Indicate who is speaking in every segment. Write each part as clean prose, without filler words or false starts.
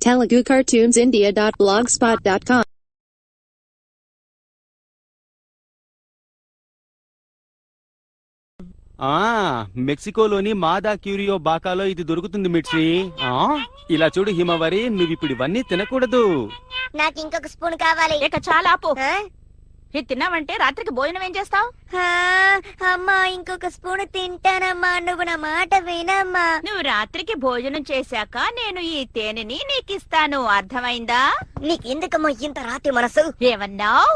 Speaker 1: telugucartoonsindia.blogspot.com.
Speaker 2: మెక్సికోలోని మాదా క్యూరియో బాకాలో ఇది దొరుకుతుంది మిర్చి. ఇలా చూడు హిమవరి, నువ్విప్పుడు ఇవన్నీ తినకూడదు.
Speaker 3: నాకు ఇంకొక స్పూన్ కావాలి.
Speaker 4: ఇక చాలా ఆపు. ఇది తిన్నావంటే రాత్రికి భోజనం ఏం చేస్తావు?
Speaker 3: అమ్మా ఇంకొక స్పూన్ తింటానమ్మా, నువ్వు నా మాట వినమ్మా.
Speaker 4: నువ్వు రాత్రికి భోజనం చేశాక నేను ఈ తేనెని నీకిస్తాను, అర్థమైందా?
Speaker 3: నీకెందుకమ్మా ఇంత రాత్రి మనసు?
Speaker 4: ఏమన్నావు?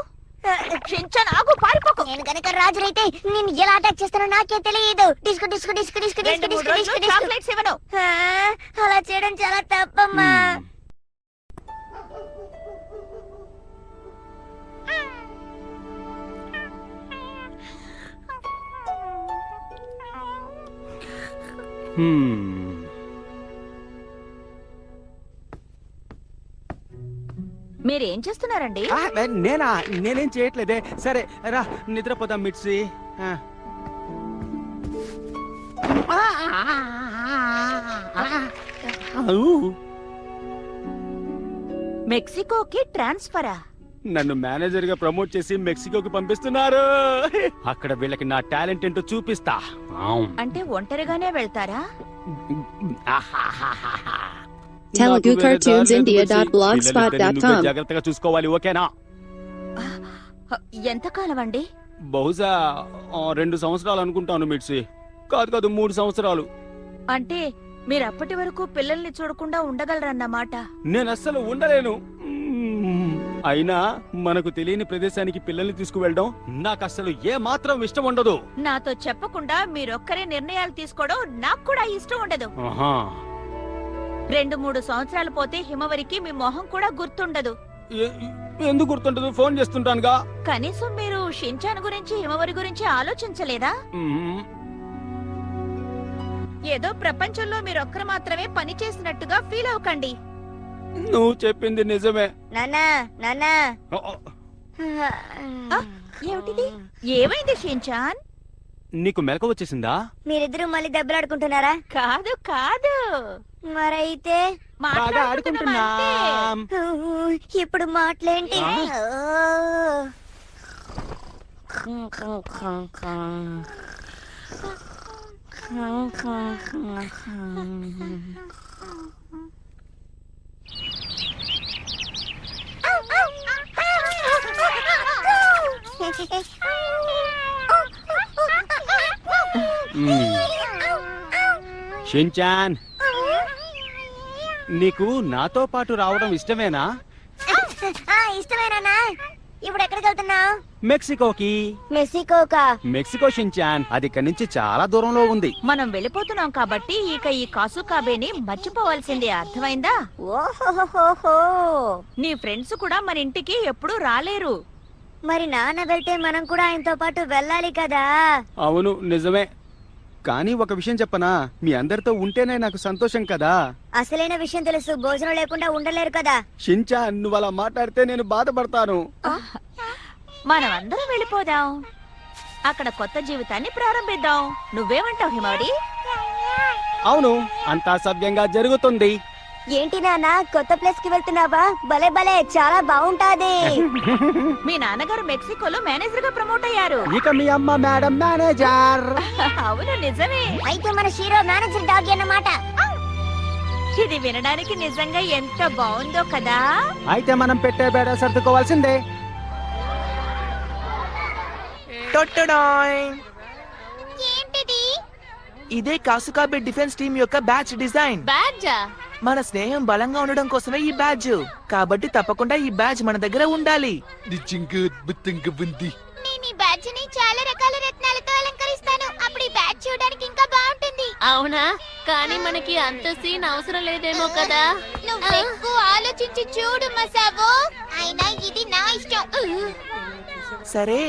Speaker 4: ఆగు, పారిపోకు.
Speaker 3: నేను కనుక రాజునైతే నేను ఎలా అటాక్ చేస్తానో నాకే తెలియదు. Disco disco disco disco disco disco disco
Speaker 4: chocolates ఇవ్వను.
Speaker 3: అలా చేయడం చాలా తప్పమ్మా.
Speaker 4: మీరేం చేస్తున్నారండి?
Speaker 2: నేనేం చేయట్లేదే. సరే రా నిద్రపోదాం మిర్చి.
Speaker 4: మెక్సికోకి ట్రాన్స్ఫరా?
Speaker 2: నన్ను మేనేజర్ గా ప్రమోట్ చేసి మెక్సికోకి పంపిస్తున్నారు. అక్కడ వీళ్ళకి నా టాలెంట్ ఏంటో చూపిస్తా.
Speaker 4: అంటే ఒంటరిగానే వెళ్తారా?
Speaker 1: telugucartoonsindia.blogspot.com.
Speaker 2: జాగ్రత్తగా చూసుకోవాలి, ఓకేనా?
Speaker 4: ఎంతకాలం అండి?
Speaker 2: బహుశా 2 సంవత్సరాలు అనుకుంటాను మిర్చి. కాదు 3 సంవత్సరాలు.
Speaker 4: అంటే మీరు అప్పటి వరకు పిల్లల్ని చూడకుండా ఉండగలరన్నమాట.
Speaker 2: నేను అస్సలు ఉండలేను. అయినా మనకు తెలియని ప్రదేశానికి పిల్లల్ని తీసుకువెళ్ళడం నాకు అస్సలు ఏ మాత్రం ఇష్టం ఉండదు.
Speaker 4: నాతో చెప్పకుండా మీరొక్కరే నిర్ణయాలు తీసుకోవడం నాకు కూడా ఇష్టం ఉండదు. 2-3 సంవత్సరాలు పోతే హిమవరికి మీ మొహం కూడా గుర్తుండదు.
Speaker 2: ఎందుకు గుర్తుండదు? ఫోన్ చేస్తుంటానుగా.
Speaker 4: కనీసం మీరు షించాన్ గురించి హిమవరి గురించి ఆలోచించలేదా? ఏదో ప్రపంచంలో మీరొక్కరు మాత్రమే పని చేసినట్టుగా ఫీల్ అవ్వకండి.
Speaker 2: నువ్వు చెప్పింది నిజమే.
Speaker 3: నాన్నా నాన్నా,
Speaker 4: ఏమిటిది? ఏమైంది షించాన్?
Speaker 2: నీకు మెలక వచ్చేసిందా?
Speaker 3: మీరిద్దరూ మళ్ళీ దెబ్బలాడుకుంటున్నారా?
Speaker 4: కాదు కాదు.
Speaker 3: మరైతే
Speaker 2: బాగా ఆడుకుంటున్నాం.
Speaker 3: ఇప్పుడు మాటలేంటి?
Speaker 2: షించాన్, నీకు నాతో పాటు రావడం ఇష్టమేనా?
Speaker 3: ఇష్టమేనా? ఇప్పుడు ఎక్కడికి వెళ్తున్నావు?
Speaker 2: మెక్సికోకి.
Speaker 3: మెక్సికోకా?
Speaker 2: మెక్సికో షించాన్, అది ఇక్కడి నుంచి చాలా దూరంలో ఉంది.
Speaker 4: మనం వెళ్ళిపోతున్నాం కాబట్టి ఇక ఈ కాసుకాబేని మర్చిపోవాల్సిందే, అర్థమైందా?
Speaker 3: ఓహోహోహో.
Speaker 4: నీ ఫ్రెండ్స్ కూడా మన ఇంటికి ఎప్పుడూ రాలేరు.
Speaker 3: మరి నాన్న వెళ్తే మనం కూడా ఆయనతో పాటు వెళ్ళాలి కదా?
Speaker 2: అవును నిజమే. కానీ ఒక విషయం చెప్పనా, మీ అందరితో ఉంటేనే నాకు సంతోషం కదా.
Speaker 3: అసలైన విషయం తెలుసు, భోజనం లేకుండా ఉండలేరు కదా.
Speaker 2: షించాన్, నువ్వు అలా మాట్లాడితే నేను బాధపడతాను.
Speaker 4: మనం అందరం వెళ్ళిపోదాం, అక్కడ కొత్త జీవితాన్ని ప్రారంభిద్దాం. నువ్వేమంటావు హిమవరి?
Speaker 2: అవును, అంతా సవ్యంగా జరుగుతుంది.
Speaker 3: ఏంటి నాన్న, కొత్త ప్లేస్ కి వెళ్తున్నావా? భలే భలే, చాలా బాగుంటాది.
Speaker 4: మీ నాన్నగారు మెక్సికోలో మేనేజర్ గా ప్రమోట్ అయ్యారు.
Speaker 2: ఇక మీ అమ్మ మేడం మేనేజర్.
Speaker 4: అవును నిజమే.
Speaker 3: అయితే మన హీరో మేనేజర్ డాగ్ అన్నమాట.
Speaker 4: ఇది వినడానికి నిజంగా ఎంత బాగుందో కదా.
Speaker 2: అయితే మనం పెట్టే బేడ సర్దుకోవాల్సిందే.
Speaker 3: ఏంటిది?
Speaker 5: ఇదే కాసుకాబే డిఫెన్స్ టీమ్ యొక్క బ్యాచ్ డిజైన్.
Speaker 4: బ్యాడ్జా?
Speaker 5: మన స్నేహం బలంగా ఉండడం కోసమే ఈ బ్యాడ్జ్. కాబట్టి తప్పకుండా ఈ బ్యాడ్జ్ మన దగ్గర ఉండాలి.
Speaker 3: నేను ఈ బ్యాడ్జ్ ని చాలా రకాల రత్నాలతో అలంకరిస్తాను. అప్పుడు ఈ బ్యాడ్జ్ చూడడానికి ఇంకా బాగుంటుంది.
Speaker 6: అవునా? కానీ మనకి అంత సీన్ అవసరం లేదేమో కదా.
Speaker 3: నువ్వు ఎక్కువ ఆలోచించి చూడు మసావో. అయినా ఇది నా ఇష్టం.
Speaker 5: సరే,